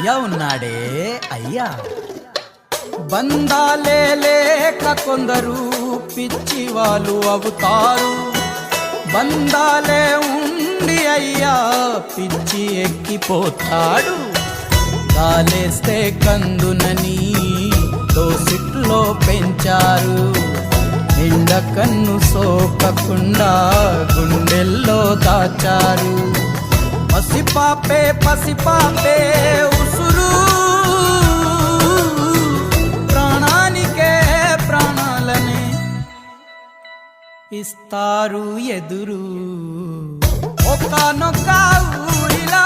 అయ్యా ఉన్నాడే అయ్యా. బంధాలే లేక కొందరు పిచ్చి వాళ్ళు అవుతారు, బంధాలే ఉండి అయ్యా పిచ్చి ఎక్కిపోతాడు. గాలేస్తే కందునని దోసిట్లో పెంచారు, ఎండ కన్ను సోకకుండా గుండెల్లో దాచారు. పసిపాపే పసిపాపే ఉసురు, ప్రాణానికే ప్రాణాలనే ఇస్తారు ఎదురు. ఒక్కనొక్క ఊరిలో